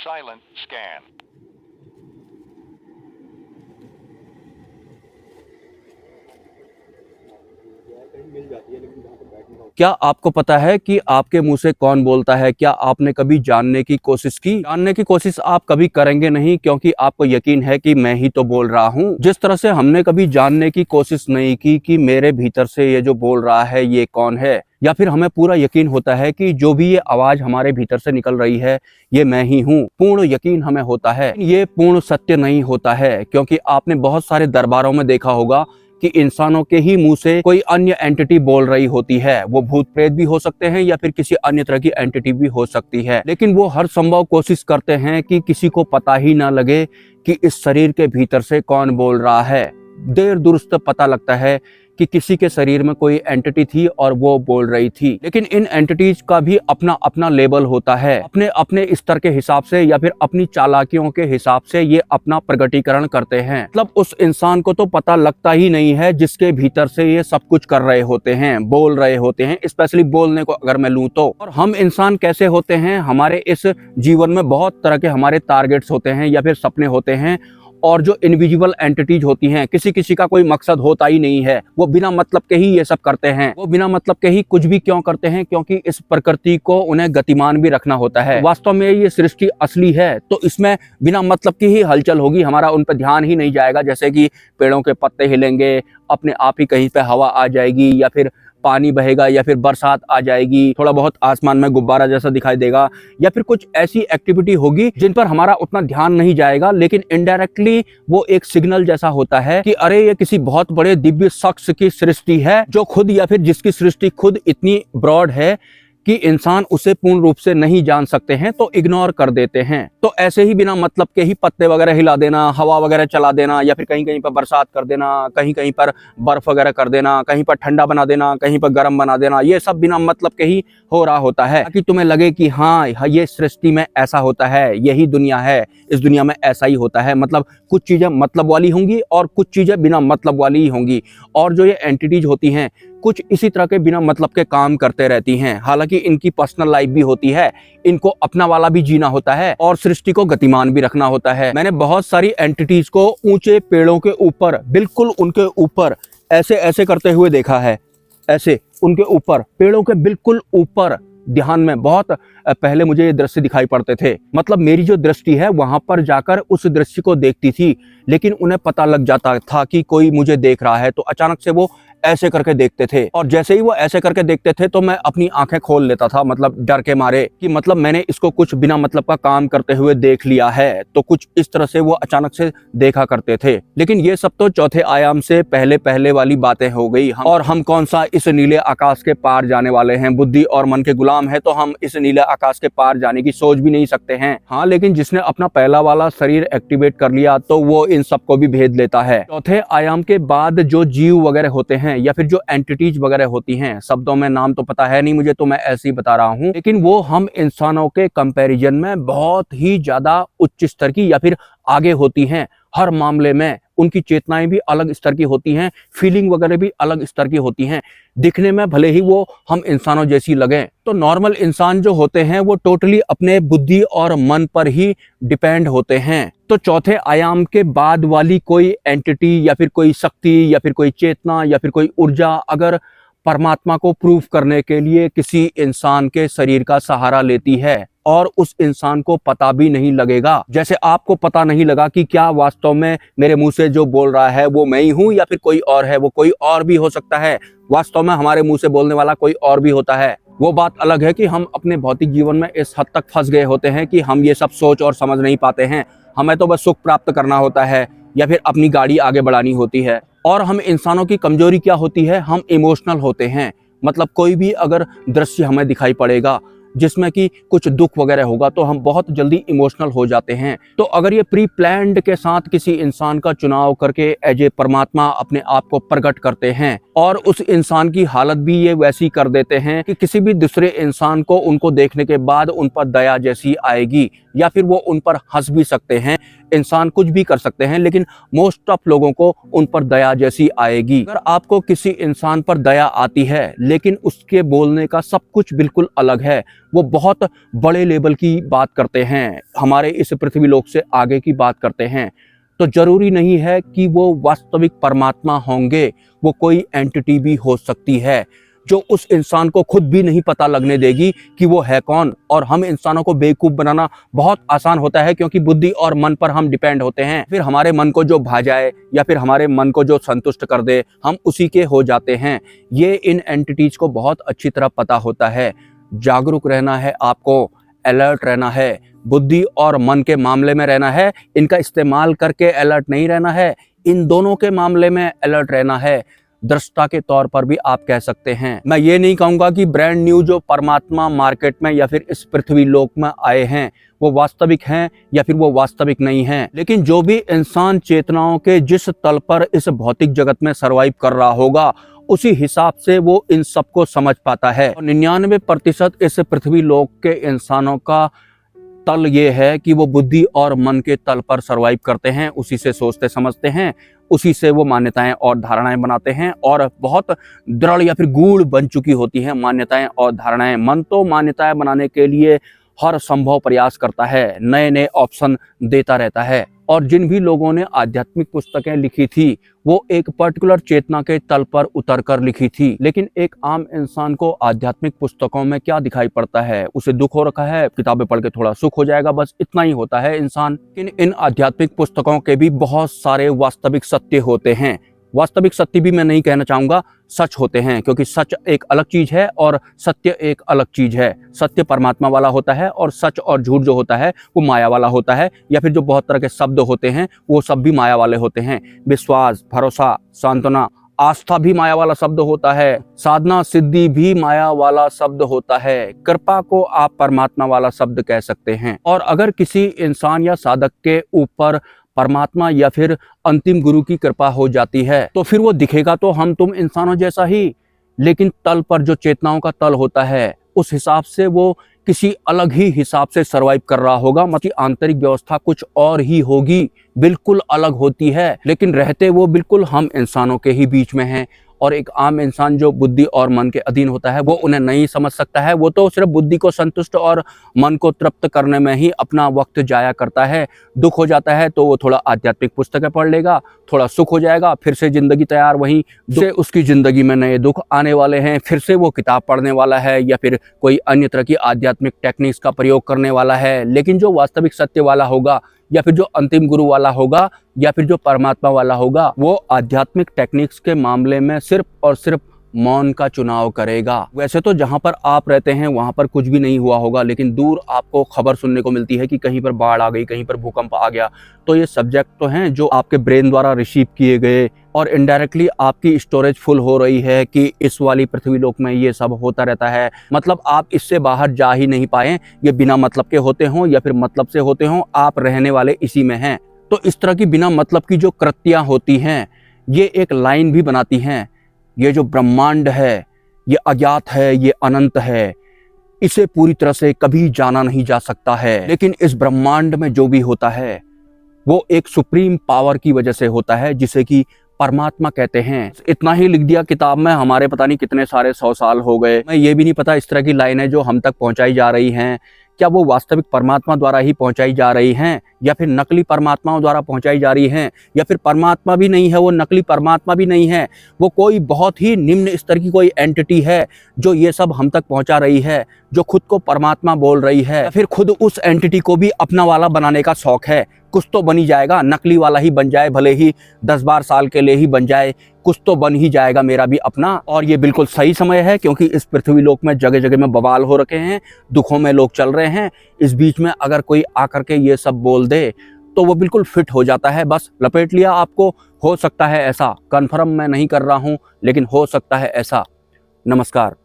silent scan. क्या आपको पता है कि आपके मुंह से कौन बोलता है? क्या आपने कभी जानने की कोशिश की? जानने की कोशिश आप कभी करेंगे नहीं, क्योंकि आपको यकीन है कि मैं ही तो बोल रहा हूँ। जिस तरह से हमने कभी जानने की कोशिश नहीं की कि मेरे भीतर से ये जो बोल रहा है ये कौन है, या फिर हमें पूरा यकीन होता है कि जो भी ये आवाज हमारे भीतर से निकल रही है ये मैं ही हूँ, पूर्ण यकीन हमें होता है। ये पूर्ण सत्य नहीं होता है, क्योंकि आपने बहुत सारे दरबारों में देखा होगा कि इंसानों के ही मुंह से कोई अन्य एंटिटी बोल रही होती है। वो भूत प्रेत भी हो सकते हैं या फिर किसी अन्य तरह की एंटिटी भी हो सकती है, लेकिन वो हर संभव कोशिश करते हैं कि किसी को पता ही ना लगे कि इस शरीर के भीतर से कौन बोल रहा है। देर दुरुस्त पता लगता है कि किसी के शरीर में कोई एंटिटी थी और वो बोल रही थी, लेकिन इन एंटिटीज का भी अपना अपना लेबल होता है। अपने अपने स्तर के हिसाब से या फिर अपनी चालाकियों के हिसाब से ये अपना प्रकटीकरण करते हैं। मतलब उस इंसान को तो पता लगता ही नहीं है जिसके भीतर से ये सब कुछ कर रहे होते हैं, बोल रहे होते हैं। स्पेशली बोलने को अगर मैं लूँ तो। और हम इंसान कैसे होते हैं, हमारे इस जीवन में बहुत तरह के हमारे टारगेट्स होते हैं या फिर सपने होते हैं, और जो इनविजिबल एंटिटीज होती हैं, किसी किसी का कोई मकसद होता ही नहीं है, वो बिना मतलब के ही ये सब करते हैं। वो बिना मतलब के ही कुछ भी क्यों करते हैं? क्योंकि इस प्रकृति को उन्हें गतिमान भी रखना होता है। वास्तव में ये सृष्टि असली है तो इसमें बिना मतलब की ही हलचल होगी, हमारा उन पर ध्यान ही नहीं जाएगा। जैसे कि पेड़ों के पत्ते हिलेंगे, अपने आप ही कहीं पे हवा आ जाएगी, या फिर पानी बहेगा, या फिर बरसात आ जाएगी, थोड़ा बहुत आसमान में गुब्बारा जैसा दिखाई देगा, या फिर कुछ ऐसी एक्टिविटी होगी जिन पर हमारा उतना ध्यान नहीं जाएगा, लेकिन इनडायरेक्टली वो एक सिग्नल जैसा होता है कि अरे ये किसी बहुत बड़े दिव्य शख्स की सृष्टि है, जो खुद या फिर जिसकी सृष्टि खुद इतनी ब्रॉड है कि इंसान उसे पूर्ण रूप से नहीं जान सकते हैं, तो इग्नोर कर देते हैं। तो ऐसे ही बिना मतलब के ही पत्ते वगैरह हिला देना, हवा वगैरह चला देना, या फिर कहीं कहीं पर बरसात कर देना, कहीं कहीं पर बर्फ वगैरह कर देना, कहीं पर ठंडा बना देना, कहीं पर गर्म बना देना, ये सब बिना मतलब के ही हो रहा होता है, ताकि तुम्हें लगे कि हाँ ये सृष्टि में ऐसा होता है, यही दुनिया है, इस दुनिया में ऐसा ही होता है। मतलब कुछ चीजें मतलब वाली होंगी और कुछ चीजें बिना मतलब वाली ही होंगी। और जो ये एंटिटीज होती हैं, कुछ इसी तरह के बिना मतलब के काम करते रहती हैं। हालांकि इनकी पर्सनल लाइफ भी होती है, इनको अपना वाला भी जीना होता है और सृष्टि को गतिमान भी रखना होता है। मैंने बहुत सारी एंटिटीज को ऊंचे पेड़ों के ऊपर, बिल्कुल उनके ऊपर ऐसे ऐसे करते हुए देखा है। ऐसे उनके ऊपर, पेड़ों के बिल्कुल ऊपर, ध्यान में बहुत पहले मुझे ये दृश्य दिखाई पड़ते थे। मतलब मेरी जो दृष्टि है वहां पर जाकर उस दृश्य को देखती थी, लेकिन उन्हें पता लग जाता था कि कोई मुझे देख रहा है, तो अचानक से वो ऐसे करके देखते थे। और जैसे ही वो ऐसे करके देखते थे तो मैं अपनी आंखें खोल लेता था, मतलब डर के मारे कि मतलब मैंने इसको कुछ बिना मतलब का काम करते हुए देख लिया है। तो कुछ इस तरह से वो अचानक से देखा करते थे। लेकिन ये सब तो चौथे आयाम से पहले पहले वाली बातें हो गई। और हम कौन सा इस नीले आकाश के पार जाने वाले हैं? बुद्धि और मन के गुलाम है, तो हम इस नीले आकाश के पार जाने की सोच भी नहीं सकते हैं। हाँ, लेकिन जिसने अपना पहला वाला शरीर एक्टिवेट कर लिया तो वो इन सबको भी भेद लेता है। चौथे आयाम के बाद जो जीव वगैरह होते हैं या फिर जो एंटिटीज वगैरह होती हैं, शब्दों में नाम तो पता है नहीं मुझे, तो मैं ऐसे ही बता रहा हूं, लेकिन वो हम इंसानों के कंपैरिजन में बहुत ही ज्यादा उच्च स्तर की या फिर आगे होती हैं। हर मामले में उनकी चेतनाएं भी अलग स्तर की होती हैं, फीलिंग वगैरह भी अलग स्तर की होती हैं। दिखने में भले ही वो हम इंसानों जैसी लगें, तो नॉर्मल इंसान जो होते हैं वो टोटली अपने बुद्धि और मन पर ही डिपेंड होते हैं। तो चौथे आयाम के बाद वाली कोई एंटिटी या फिर कोई शक्ति या फिर कोई चेतना या फिर कोई ऊर्जा अगर परमात्मा को प्रूफ करने के लिए किसी इंसान के शरीर का सहारा लेती है, और उस इंसान को पता भी नहीं लगेगा, जैसे आपको पता नहीं लगा कि क्या वास्तव में मेरे मुंह से जो बोल रहा है वो मैं ही हूं या फिर कोई और है। वो कोई और भी हो सकता है, वास्तव में हमारे मुंह से बोलने वाला कोई और भी होता है। वो बात अलग है कि हम अपने भौतिक जीवन में इस हद तक फंस गए होते हैं कि हम ये सब सोच और समझ नहीं पाते हैं। हमें तो बस सुख प्राप्त करना होता है या फिर अपनी गाड़ी आगे बढ़ानी होती है। और हम इंसानों की कमजोरी क्या होती है? हम इमोशनल होते हैं। मतलब कोई भी अगर दृश्य हमें दिखाई पड़ेगा जिसमें कि कुछ दुख वगैरह होगा तो हम बहुत जल्दी इमोशनल हो जाते हैं। तो अगर ये प्री प्लान्ड के साथ किसी इंसान का चुनाव करके एज ए परमात्मा अपने आप को प्रकट करते हैं और उस इंसान की हालत भी ये वैसी कर देते हैं कि किसी भी दूसरे इंसान को उनको देखने के बाद उन पर दया जैसी आएगी, या फिर वो उन पर हंस भी सकते हैं। इंसान कुछ भी कर सकते हैं, लेकिन मोस्ट ऑफ लोगों को उन पर दया जैसी आएगी। अगर आपको किसी इंसान पर दया आती है लेकिन उसके बोलने का सब कुछ बिल्कुल अलग है, वो बहुत बड़े लेवल की बात करते हैं, हमारे इस पृथ्वी लोक से आगे की बात करते हैं। तो जरूरी नहीं है कि वो वास्तविक परमात्मा होंगे, वो कोई एंटिटी भी हो सकती है जो उस इंसान को खुद भी नहीं पता लगने देगी कि वो है कौन। और हम इंसानों को बेवकूफ़ बनाना बहुत आसान होता है, क्योंकि बुद्धि और मन पर हम डिपेंड होते हैं। फिर हमारे मन को जो भा जाए या फिर हमारे मन को जो संतुष्ट कर दे, हम उसी के हो जाते हैं। ये इन एंटिटीज को बहुत अच्छी तरह पता होता है। जागरूक रहना है आपको, अलर्ट रहना है, बुद्धि और मन के मामले में रहना है, इनका इस्तेमाल करके अलर्ट नहीं रहना है, इन दोनों के मामले में अलर्ट रहना है। दृष्टा के तौर पर भी आप कह सकते हैं। मैं ये नहीं कहूँगा कि ब्रांड न्यू जो परमात्मा मार्केट में या फिर इस पृथ्वी लोक में आए हैं वो वास्तविक हैं या फिर वो वास्तविक नहीं हैं, लेकिन जो भी इंसान चेतनाओं के जिस तल पर इस भौतिक जगत में सर्वाइव कर रहा होगा, उसी हिसाब से वो इन सबको समझ पाता है। और 99% इस पृथ्वी लोक के इंसानों का तल ये है कि वो बुद्धि और मन के तल पर सर्वाइव करते हैं, उसी से सोचते समझते हैं, उसी से वो मान्यताएं और धारणाएं बनाते हैं, और बहुत दृढ़ या फिर गूढ़ बन चुकी होती हैं मान्यताएं और धारणाएं। मन तो मान्यताएं बनाने के लिए हर संभव प्रयास करता है, नए नए ऑप्शन देता रहता है। और जिन भी लोगों ने आध्यात्मिक पुस्तकें लिखी थी वो एक पर्टिकुलर चेतना के तल पर उतरकर लिखी थी, लेकिन एक आम इंसान को आध्यात्मिक पुस्तकों में क्या दिखाई पड़ता है? उसे दुख हो रखा है, किताबें पढ़ के थोड़ा सुख हो जाएगा, बस इतना ही होता है इंसान। इन आध्यात्मिक पुस्तकों के भी बहुत सारे वास्तविक सत्य होते हैं। वास्तविक सत्य भी मैं नहीं कहना चाहूँगा, सच होते हैं, क्योंकि सच एक अलग चीज़ है और सत्य एक अलग चीज़ है। सत्य परमात्मा वाला होता है और सच और झूठ जो होता है वो माया वाला होता है, या फिर जो बहुत तरह के शब्द होते हैं वो सब भी माया वाले होते हैं। विश्वास, भरोसा, सांत्वना, आस्था भी माया वाला शब्द होता है, साधना, सिद्धि भी माया वाला शब्द होता है, कृपा को आप परमात्मा वाला शब्द कह सकते हैं। और अगर किसी इंसान या साधक के ऊपर परमात्मा या फिर अंतिम गुरु की कृपा हो जाती है तो फिर वो दिखेगा तो हम तुम इंसानों जैसा ही, लेकिन तल पर जो चेतनाओं का तल होता है उस हिसाब से वो किसी अलग ही हिसाब से सरवाइव कर रहा होगा। मतलब आंतरिक व्यवस्था कुछ और ही होगी, बिल्कुल अलग होती है, लेकिन रहते वो बिल्कुल हम इंसानों के ही बीच में हैं। और एक आम इंसान जो बुद्धि और मन के अधीन होता है वो उन्हें नहीं समझ सकता है, वो तो सिर्फ बुद्धि को संतुष्ट और मन को तृप्त करने में ही अपना वक्त जाया करता है। दुख हो जाता है तो वो थोड़ा आध्यात्मिक पुस्तकें पढ़ लेगा, थोड़ा सुख हो जाएगा, फिर से जिंदगी तैयार, वहीं से उसकी जिंदगी में नए दुख आने वाले हैं, फिर से वो किताब पढ़ने वाला है या फिर कोई अन्य तरह की आध्यात्मिक टेक्निक्स का प्रयोग करने वाला है। लेकिन जो वास्तविक सत्य वाला होगा या फिर जो अंतिम गुरु वाला होगा या फिर जो परमात्मा वाला होगा, वो आध्यात्मिक टेक्निक्स के मामले में सिर्फ और सिर्फ मौन का चुनाव करेगा। वैसे तो जहाँ पर आप रहते हैं वहाँ पर कुछ भी नहीं हुआ होगा, लेकिन दूर आपको खबर सुनने को मिलती है कि कहीं पर बाढ़ आ गई, कहीं पर भूकंप आ गया। तो ये सब्जेक्ट तो हैं जो आपके ब्रेन द्वारा रिसीव किए गए और इनडायरेक्टली आपकी स्टोरेज फुल हो रही है कि इस वाली पृथ्वी लोक में ये सब होता रहता है। मतलब आप इससे बाहर जा ही नहीं पाए, ये बिना मतलब के होते हों या फिर मतलब से होते हों, आप रहने वाले इसी में हैं। तो इस तरह की बिना मतलब की जो कृतियाँ होती हैं ये एक लाइन भी बनाती हैं। ये जो ब्रह्मांड है ये अज्ञात है, ये अनंत है, इसे पूरी तरह से कभी जाना नहीं जा सकता है, लेकिन इस ब्रह्मांड में जो भी होता है वो एक सुप्रीम पावर की वजह से होता है जिसे कि परमात्मा कहते हैं। इतना ही लिख दिया किताब में, हमारे पता नहीं कितने सारे 100 साल हो गए। मैं ये भी नहीं पता इस तरह की लाइनें जो हम तक पहुंचाई जा रही हैं क्या वो वास्तविक परमात्मा द्वारा ही पहुंचाई जा रही हैं या फिर नकली परमात्माओं द्वारा पहुंचाई जा रही हैं, या फिर परमात्मा भी नहीं है वो, नकली परमात्मा भी नहीं है, वो कोई बहुत ही निम्न स्तर की कोई एंटिटी है जो ये सब हम तक पहुंचा रही है, जो खुद को परमात्मा बोल रही है, या फिर खुद उस एंटिटी को भी अपना वाला बनाने का शौक है। कुछ तो बन ही जाएगा, नकली वाला ही बन जाए, भले ही 10-12 साल के लिए ही बन जाए, कुछ तो बन ही जाएगा मेरा भी अपना। और ये बिल्कुल सही समय है क्योंकि इस पृथ्वी लोक में जगह जगह में बवाल हो रखे हैं, दुखों में लोग चल रहे हैं। इस बीच में अगर कोई आकर के ये सब बोल दे तो वो बिल्कुल फिट हो जाता है, बस लपेट लिया आपको। हो सकता है ऐसा, कन्फर्म मैं नहीं कर रहा हूँ, लेकिन हो सकता है ऐसा। नमस्कार।